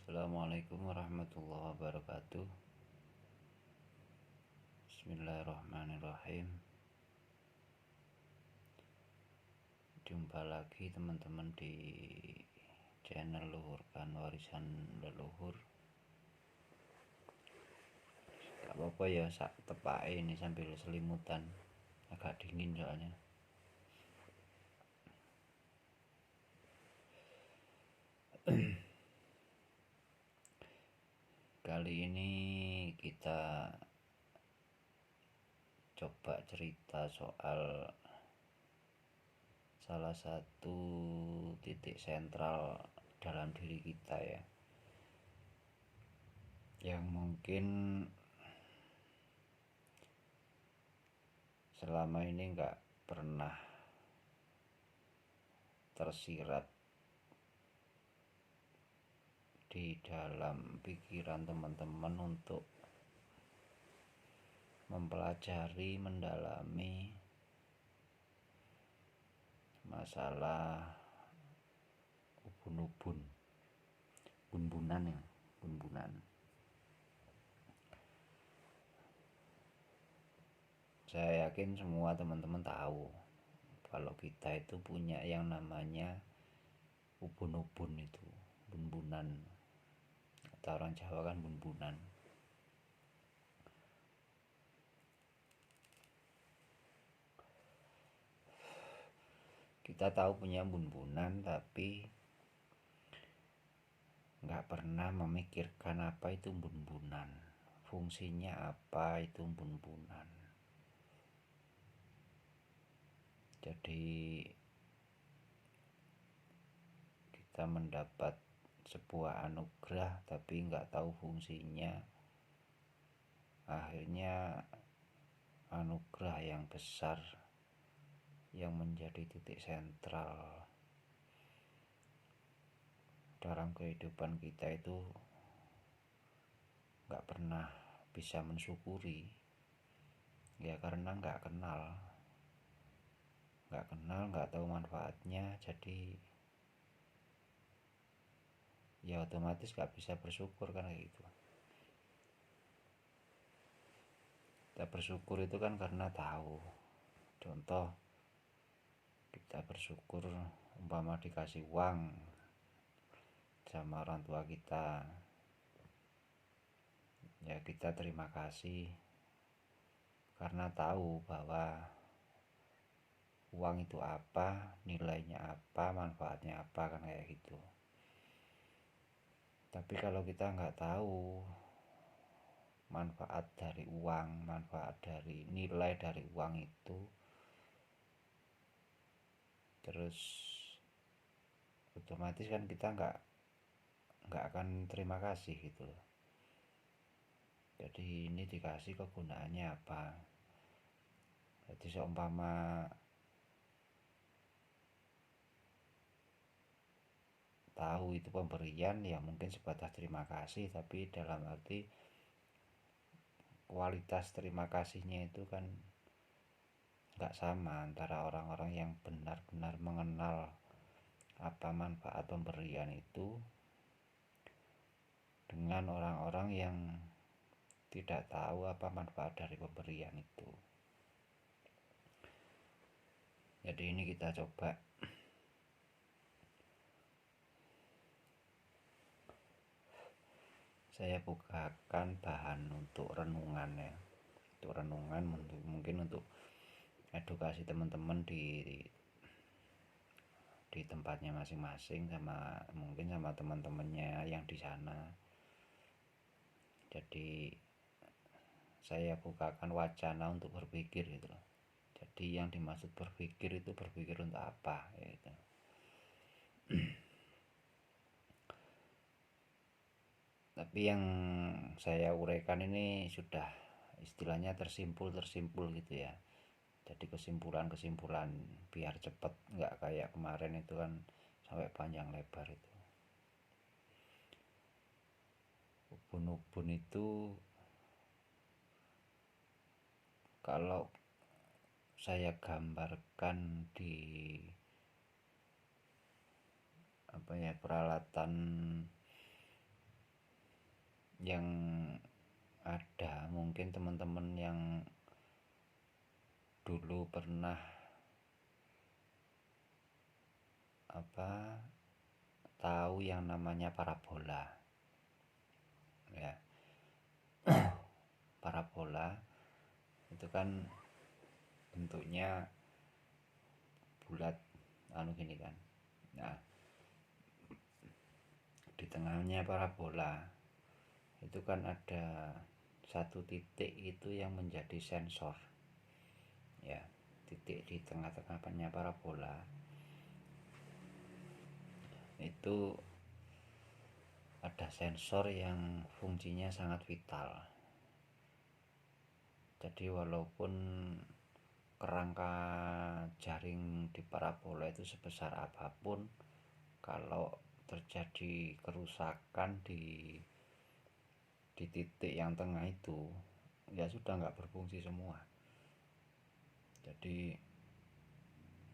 Assalamualaikum warahmatullahi wabarakatuh. Bismillahirrahmanirrahim. Jumpa lagi teman-teman di channel Luhurkan Warisan Leluhur. Gak apa-apa ya, sak tepak ini sambil selimutan, agak dingin soalnya. Kali ini kita coba cerita soal salah satu titik sentral dalam diri kita ya, yang mungkin selama ini nggak pernah tersirat di dalam pikiran teman-teman untuk mempelajari, mendalami masalah ubun-ubun, bun-bunan ya, bun-bunan. Saya yakin semua teman-teman tahu kalau kita itu punya yang namanya ubun-ubun, itu bun-bunan, atau orang Jawa kan bun-bunan. Kita tahu punya bun-bunan, tapi nggak pernah memikirkan apa itu bun-bunan, fungsinya apa itu bun-bunan. Jadi kita mendapat sebuah anugerah tapi nggak tahu fungsinya. Akhirnya anugerah yang besar yang menjadi titik sentral dalam kehidupan kita itu nggak pernah bisa mensyukuri ya, karena nggak kenal, nggak tahu manfaatnya. Jadi ya otomatis nggak bisa bersyukur kan, kayak gitu. Kita bersyukur itu kan karena tahu. Contoh, kita bersyukur umpama dikasih uang sama orang tua kita, ya kita terima kasih karena tahu bahwa uang itu apa, nilainya apa, manfaatnya apa, kan kayak gitu. Tapi kalau kita nggak tahu manfaat dari uang, manfaat dari nilai dari uang itu, terus otomatis kan kita nggak akan terima kasih gitu loh. Jadi ini dikasih kegunaannya apa? Jadi seumpama tahu itu pemberian, ya mungkin sebatas terima kasih, tapi dalam arti kualitas terima kasihnya itu kan nggak sama antara orang-orang yang benar-benar mengenal apa manfaat pemberian itu dengan orang-orang yang tidak tahu apa manfaat dari pemberian itu. Jadi ini kita coba saya bukakan bahan untuk renungan ya, untuk renungan, mungkin untuk edukasi teman-teman di tempatnya masing-masing, sama mungkin sama teman-temannya yang di sana. Jadi saya bukakan wacana untuk berpikir gitu loh. Jadi yang dimaksud berpikir itu berpikir untuk apa gitu. Tapi yang saya uraikan ini sudah istilahnya tersimpul gitu ya. Jadi kesimpulan biar cepet, nggak kayak kemarin itu kan sampai panjang lebar itu. Ubun-ubun itu kalau saya gambarkan di peralatan yang ada, mungkin teman-teman yang dulu pernah tahu yang namanya parabola ya. Parabola itu kan bentuknya bulat gini kan. Nah, di tengahnya parabola itu kan ada satu titik itu yang menjadi sensor ya. Titik di tengah-tengahnya parabola itu ada sensor yang fungsinya sangat vital. Jadi walaupun kerangka jaring di parabola itu sebesar apapun, kalau terjadi kerusakan di titik yang tengah itu, ya sudah nggak berfungsi semua. Jadi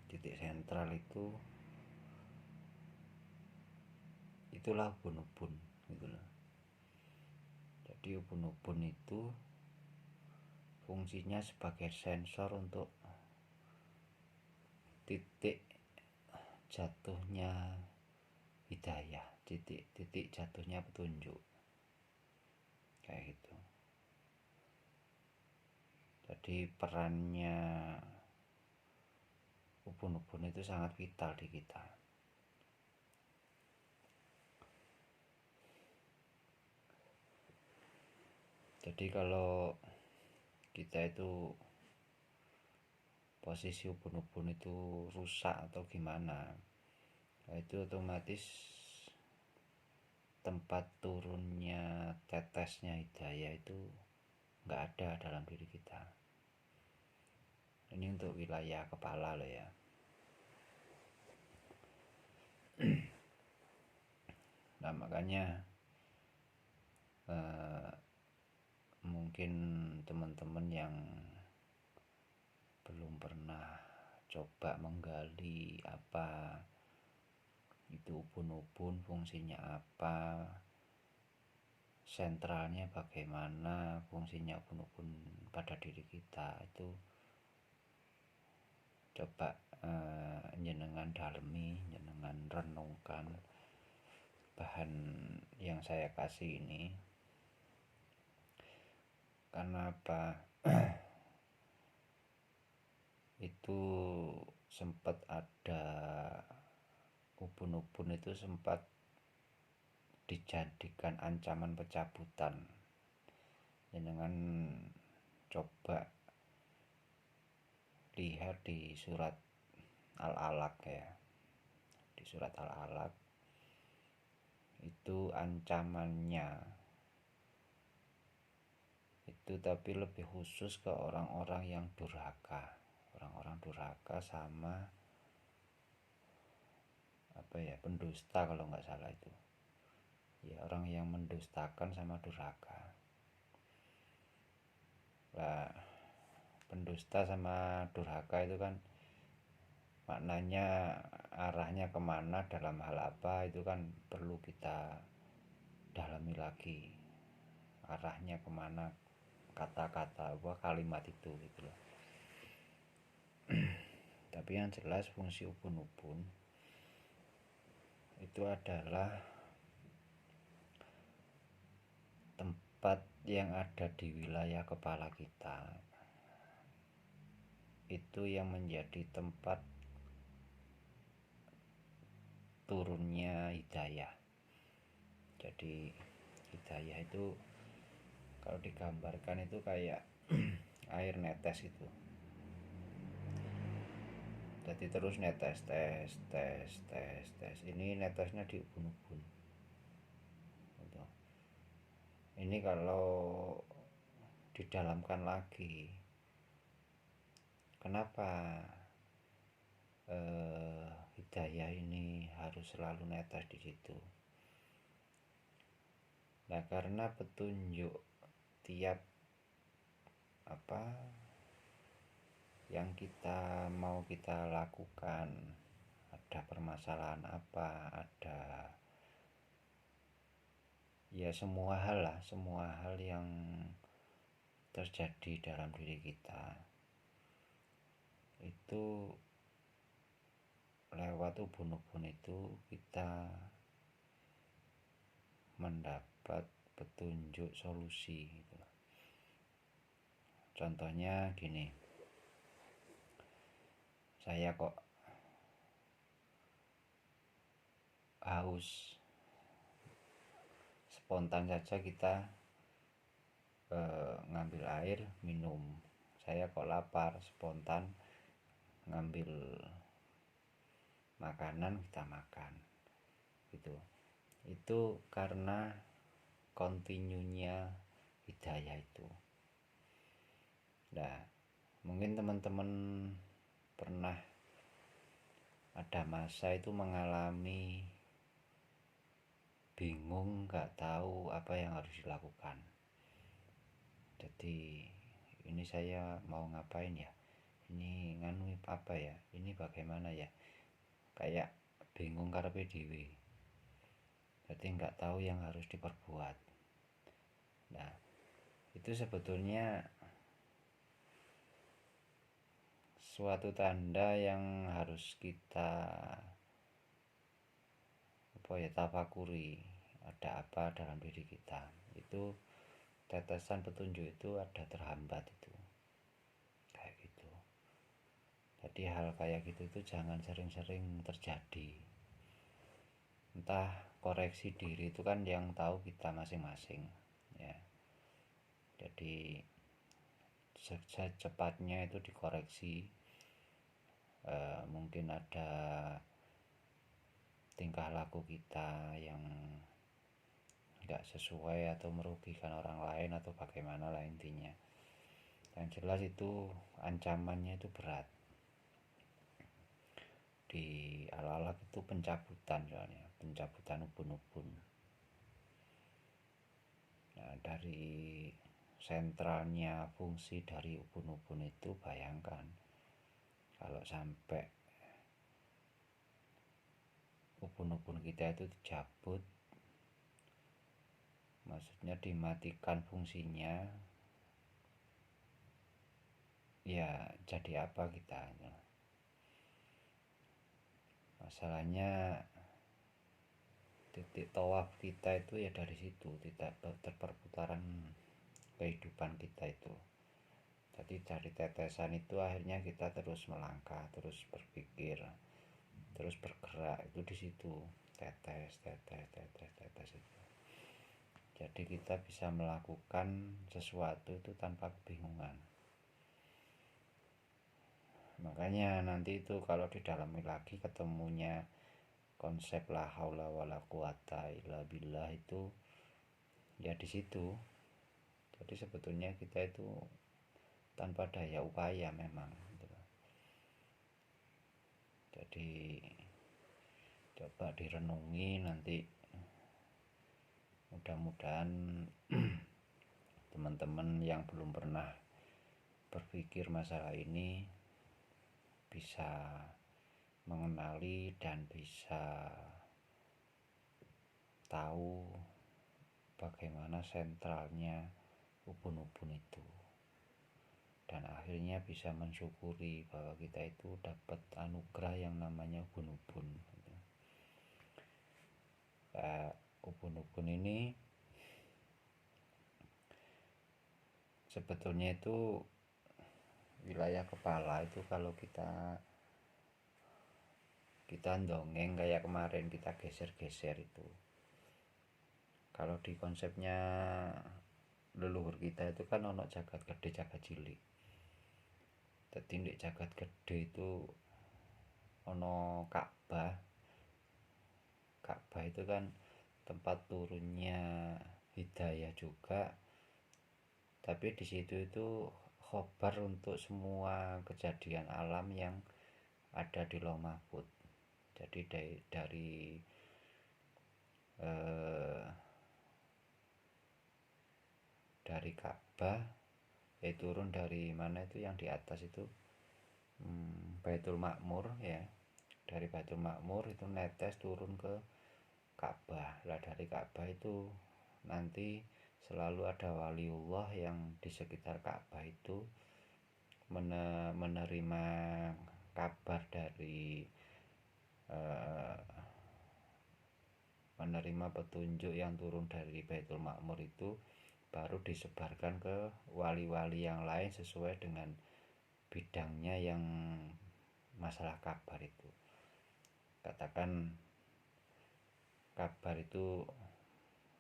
titik sentral itulah ubun-ubun gitu loh. Jadi ubun-ubun itu fungsinya sebagai sensor untuk titik jatuhnya hidayah, titik jatuhnya petunjuk, kayak gitu. Jadi perannya ubun-ubun itu sangat vital di kita. Jadi kalau kita itu posisi ubun-ubun itu rusak atau gimana, itu otomatis tempat turunnya tetesnya hidayah itu nggak ada dalam diri kita. Ini untuk wilayah kepala loh ya. Nah makanya mungkin teman-teman yang belum pernah coba menggali apa itu ubun-ubun, fungsinya apa, sentralnya bagaimana, fungsinya ubun-ubun pada diri kita, itu coba jenengan dalemi, jenengan renungkan bahan yang saya kasih ini. Karena apa? Itu sempat ada ubun-ubun itu sempat dijadikan ancaman pencabutan. Jenengan coba lihat di surat Al-Alaq ya. Di surat Al-Alaq itu ancamannya itu tapi lebih khusus ke orang-orang yang durhaka. Orang-orang durhaka sama pendusta kalau nggak salah itu. Ya, orang yang mendustakan sama durhaka. Nah, pendusta sama durhaka itu kan maknanya arahnya kemana, dalam hal apa, itu kan perlu kita dalami lagi. Arahnya kemana kata-kata kalimat itu gitu loh. Tapi yang jelas fungsi ubun-ubun itu adalah tempat yang ada di wilayah kepala kita, itu yang menjadi tempat turunnya hidayah. Jadi hidayah itu kalau digambarkan itu kayak air netes itu. Jadi terus netes, tes. Ini netesnya di ubun-ubun. Gitu. Ini kalau didalamkan lagi, kenapa hidayah ini harus selalu netes di situ? Nah, karena petunjuk tiap yang kita mau kita lakukan, ada permasalahan apa, ada ya semua hal lah, semua hal yang terjadi dalam diri kita itu lewat ubun-ubun itu kita mendapat petunjuk solusi gitu. Contohnya gini, saya kok haus, spontan saja kita ngambil air minum. Saya kok lapar, spontan ngambil makanan kita makan gitu. Itu karena kontinunya hidayah itu. Nah, mungkin teman-teman pernah ada masa itu mengalami bingung, nggak tahu apa yang harus dilakukan. Jadi ini saya mau ngapain ya, ini nganu apa ya, ini bagaimana ya, kayak bingung karepe dhewe. Jadi nggak tahu yang harus diperbuat. Nah, itu sebetulnya suatu tanda yang harus kita tafakuri, ada apa dalam diri kita. Itu tetesan petunjuk itu ada terhambat itu, kayak gitu. Jadi hal kayak gitu itu jangan sering-sering terjadi. Entah, koreksi diri itu kan yang tahu kita masing-masing ya. Jadi secepatnya itu dikoreksi. Mungkin ada tingkah laku kita yang nggak sesuai atau merugikan orang lain atau bagaimana lah intinya. Yang jelas itu ancamannya itu berat. Di alat-alat itu pencabutan, soalnya pencabutan ubun-ubun. Nah, dari sentralnya fungsi dari ubun-ubun itu, bayangkan kalau sampai ubun-ubun kita itu dicabut, maksudnya dimatikan fungsinya, ya jadi apa kita? Masalahnya titik tawaf kita itu ya dari situ, tidak terperputaran kehidupan kita itu. Jadi dari tetesan itu akhirnya kita terus melangkah, terus berpikir, terus bergerak, itu di situ, tetes itu. Jadi kita bisa melakukan sesuatu itu tanpa kebingungan. Makanya nanti itu kalau didalami lagi ketemunya konsep la haula wala quwata illa billah itu ya di situ. Jadi sebetulnya kita itu tanpa daya upaya memang gitu. Jadi coba direnungi nanti, mudah-mudahan teman-teman yang belum pernah berpikir masalah ini bisa mengenali dan bisa tahu bagaimana sentralnya ubun-ubun itu, dan akhirnya bisa mensyukuri bahwa kita itu dapat anugerah yang namanya ubun-ubun. Ubun-ubun ini sebetulnya itu wilayah kepala itu, kalau kita dongeng kayak kemarin kita geser-geser itu, kalau di konsepnya leluhur kita itu kan ono jagat gede jagat cilik. Jadi di jagat gede itu ono Ka'bah. Ka'bah itu kan tempat turunnya hidayah juga, tapi di situ itu khobar untuk semua kejadian alam yang ada di Lauh Mahfud. Jadi dari Ka'bah turun dari mana itu yang di atas itu, Baitul Makmur ya. Dari Baitul Makmur itu netes turun ke Ka'bah. Lah dari Ka'bah itu nanti selalu ada waliullah yang di sekitar Ka'bah itu menerima kabar dari menerima petunjuk yang turun dari Baitul Ma'mur itu baru disebarkan ke wali-wali yang lain sesuai dengan bidangnya yang masalah kabar itu. Katakan kabar itu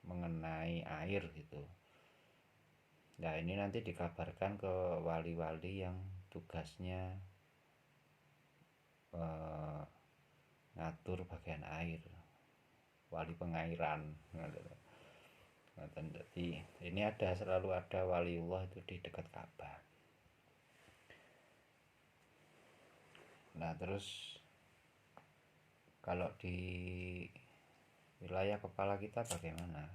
mengenai air gitu. Nah ini nanti dikabarkan ke wali-wali yang tugasnya ngatur bagian air, wali pengairan. Jadi ini selalu ada waliullah itu di dekat Ka'bah. Nah terus kalau di wilayah kepala kita bagaimana?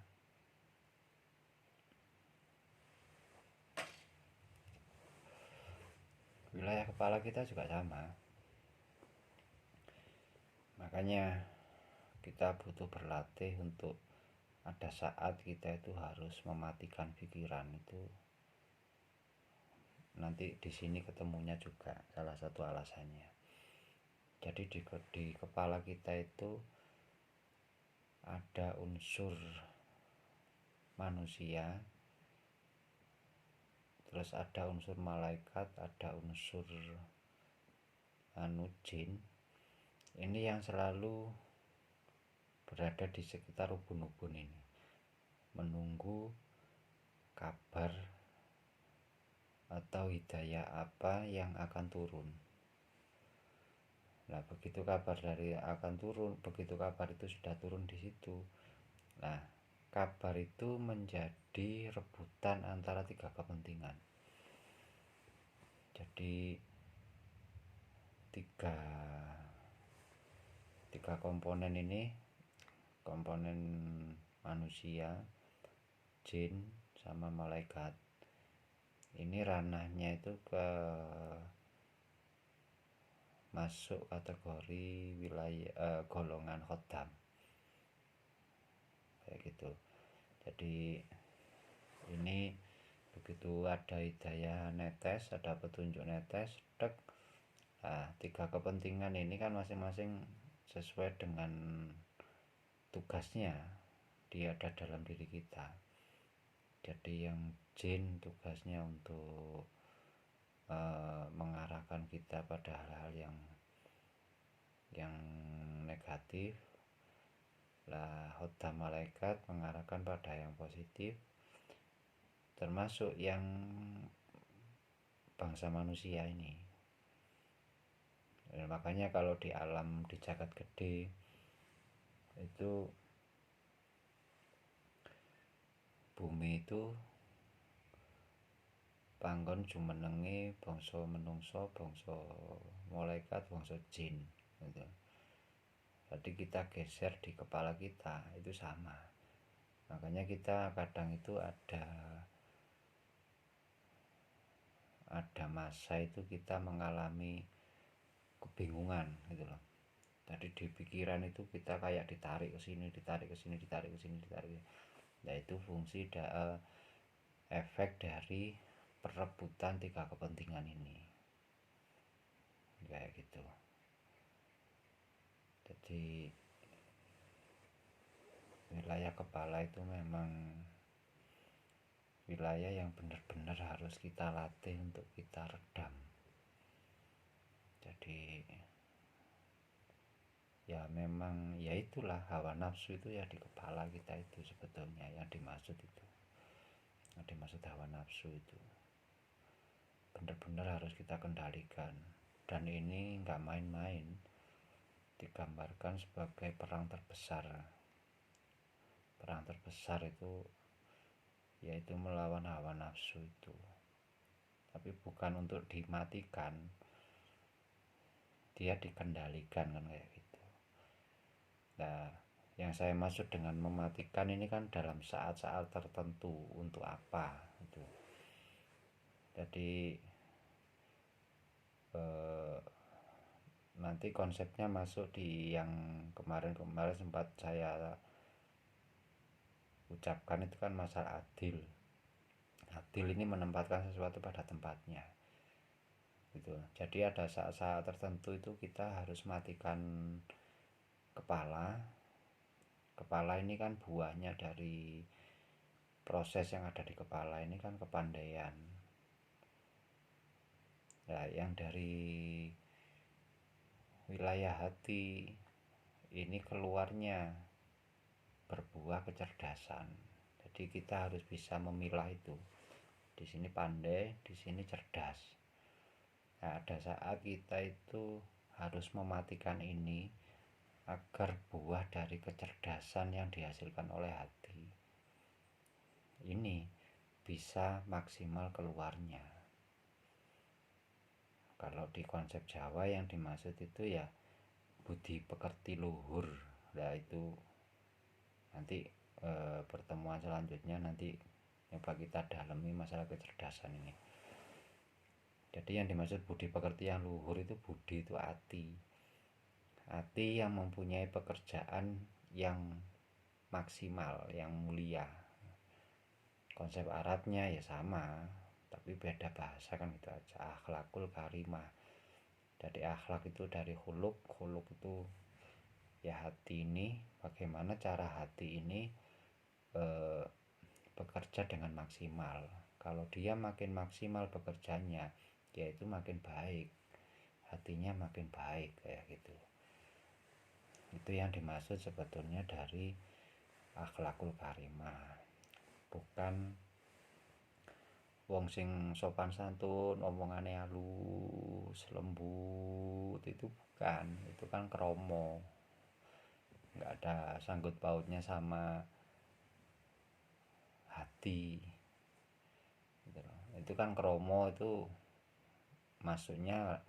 Wilayah kepala kita juga sama. Makanya kita butuh berlatih untuk ada saat kita itu harus mematikan pikiran itu. Nanti di sini ketemunya juga salah satu alasannya. Jadi di kepala kita itu ada unsur manusia, terus ada unsur malaikat, ada unsur jin. Ini yang selalu berada di sekitar ubun-ubun ini, menunggu kabar atau hidayah apa yang akan turun. Nah begitu kabar begitu kabar itu sudah turun di situ, nah kabar itu menjadi rebutan antara 3 kepentingan. Jadi tiga komponen ini, komponen manusia, jin, sama malaikat, ini ranahnya itu masuk kategori wilayah golongan khodam kayak gitu. Jadi ini begitu ada hidayah netes, ada petunjuk netes, nah 3 kepentingan ini kan masing-masing sesuai dengan tugasnya dia ada dalam diri kita. Jadi yang jin tugasnya untuk mengarahkan kita pada hal-hal yang negatif. Lah khodam malaikat mengarahkan pada yang positif, termasuk yang bangsa manusia ini. Dan makanya kalau di alam, di jagat gede itu bumi itu panggon jumenenge bangsa menungso, bangsa malaikat, bangsa jin gitu. Jadi kita geser di kepala kita itu sama. Makanya kita kadang itu ada masa itu kita mengalami kebingungan gitu loh. Jadi di pikiran itu kita kayak ditarik ke sini, ditarik ke sini, ditarik ke sini, ditarik. Nah itu fungsi efek dari perebutan 3 kepentingan ini. Kayak gitu. Jadi wilayah kepala itu memang wilayah yang benar-benar harus kita latih untuk kita redam. Jadi ya memang ya itulah hawa nafsu itu ya di kepala kita itu sebetulnya yang dimaksud itu. Yang dimaksud hawa nafsu itu benar-benar harus kita kendalikan, dan ini nggak main-main. Digambarkan sebagai perang terbesar. Perang terbesar itu yaitu melawan hawa nafsu itu, tapi bukan untuk dimatikan, dia dikendalikan kan kayak gitu. Nah yang saya maksud dengan mematikan ini kan dalam saat-saat tertentu untuk apa itu. Jadi nanti konsepnya masuk di yang kemarin sempat saya ucapkan itu kan masalah adil. Adil ini menempatkan sesuatu pada tempatnya gitu. Jadi ada saat-saat tertentu itu kita harus matikan kepala. Kepala ini kan buahnya dari proses yang ada di kepala ini kan kepandaian. Nah, yang dari wilayah hati ini keluarnya berbuah kecerdasan. Jadi kita harus bisa memilah itu. Di sini pandai, di sini cerdas. Nah, ada saat kita itu harus mematikan ini agar buah dari kecerdasan yang dihasilkan oleh hati ini bisa maksimal keluarnya. Kalau di konsep Jawa yang dimaksud itu ya budi pekerti luhur. Nah itu nanti pertemuan selanjutnya nanti coba kita dalami masalah kecerdasan ini. Jadi yang dimaksud budi pekerti yang luhur itu budi itu hati. Hati yang mempunyai pekerjaan yang maksimal, yang mulia. Konsep Arabnya ya sama, tapi beda bahasa kan gitu aja. Akhlakul karimah. Jadi akhlak itu dari huluk, huluk itu ya hati ini, bagaimana cara hati ini bekerja dengan maksimal. Kalau dia makin maksimal bekerjanya, ya itu makin baik, hatinya makin baik kayak gitu. Itu yang dimaksud sebetulnya dari akhlakul karimah, bukan wong sing sopan santun omongane halus lembut, itu bukan, itu kan kromo, nggak ada sangkut pautnya sama hati gitu. Itu kan kromo itu maksudnya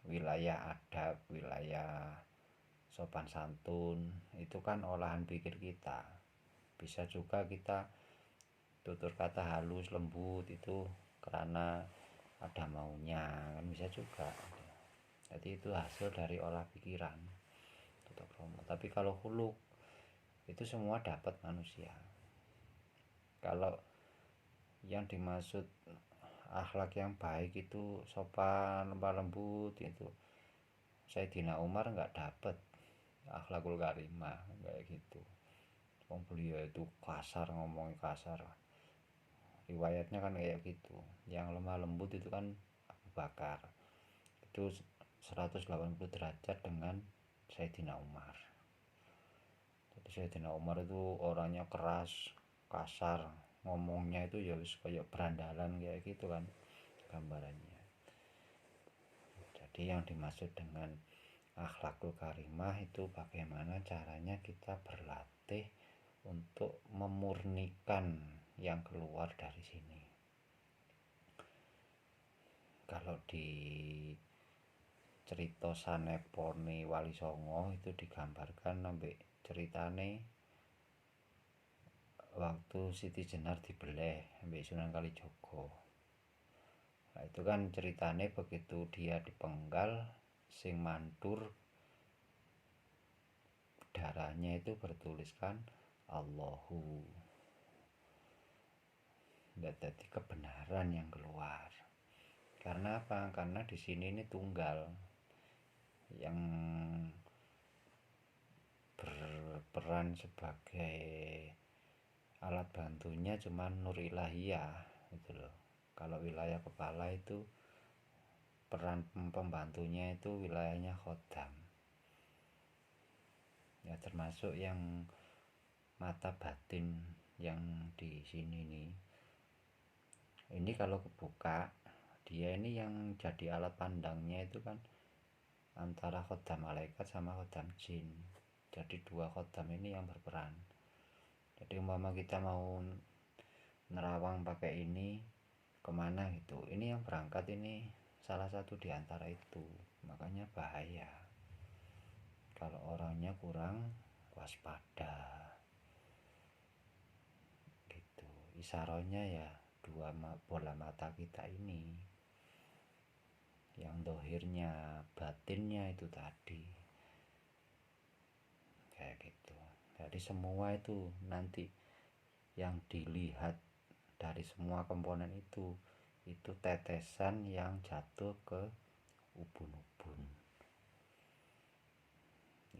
wilayah adab, wilayah sopan santun, itu kan olahan pikir kita. Bisa juga kita tutur kata halus lembut itu karena ada maunya, kan bisa juga. Jadi itu hasil dari olah pikiran. Tapi kalau huluk itu semua dapat manusia. Kalau yang dimaksud akhlak yang baik itu sopan lemah lembut, itu Sayyidina Umar nggak dapat akhlakul karimah kayak gitu. Beliau itu kasar, ngomongnya kasar, riwayatnya kan kayak gitu. Yang lemah lembut itu kan Abu Bakar, itu 180 derajat dengan Sayyidina Umar. Jadi Sayyidina Umar itu orangnya keras, kasar, ngomongnya itu ya kayak berandalan kayak gitu kan gambarannya. Jadi yang dimaksud dengan akhlakul karimah itu bagaimana caranya kita berlatih untuk memurnikan yang keluar dari sini. Kalau di cerita sanepone Wali Songo itu digambarkan sampai ceritane waktu Siti Jenar dibeleh sampai Sunan Kalijogo. Nah, itu kan ceritane begitu dia dipenggal, sing mandur darahnya itu bertuliskan Allahu. Jadi kebenaran yang keluar. Karena apa? Karena di sini ini tunggal. Yang berperan sebagai alat bantunya cuma nur ilahiyah gitu loh. Kalau wilayah kepala itu peran pembantunya itu wilayahnya khodam. Ya termasuk yang mata batin yang di sini nih. Ini kalau kebuka, dia ini yang jadi alat pandangnya itu kan antara khodam malaikat sama khodam jin. Jadi dua khodam ini yang berperan. Jadi umpama kita mau nerawang pakai ini kemana gitu, ini yang berangkat ini salah satu di antara itu. Makanya bahaya kalau orangnya kurang waspada gitu. Isarohnya ya dua bola mata kita ini, yang dohirnya batinnya itu tadi kayak gitu. Jadi semua itu nanti yang dilihat dari semua komponen itu tetesan yang jatuh ke ubun-ubun.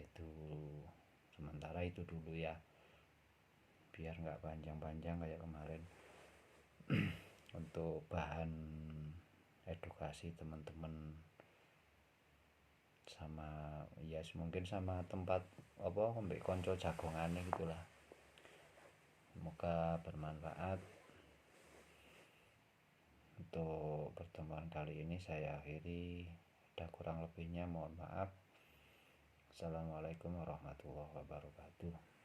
Itu sementara itu dulu ya, biar nggak panjang-panjang kayak kemarin. Untuk bahan edukasi teman-teman sama ya mungkin sama tempat apa ambek konco jagongane gitulah. Semoga bermanfaat. Untuk pertemuan kali ini saya akhiri, ada kurang lebihnya mohon maaf. Assalamualaikum warahmatullahi wabarakatuh.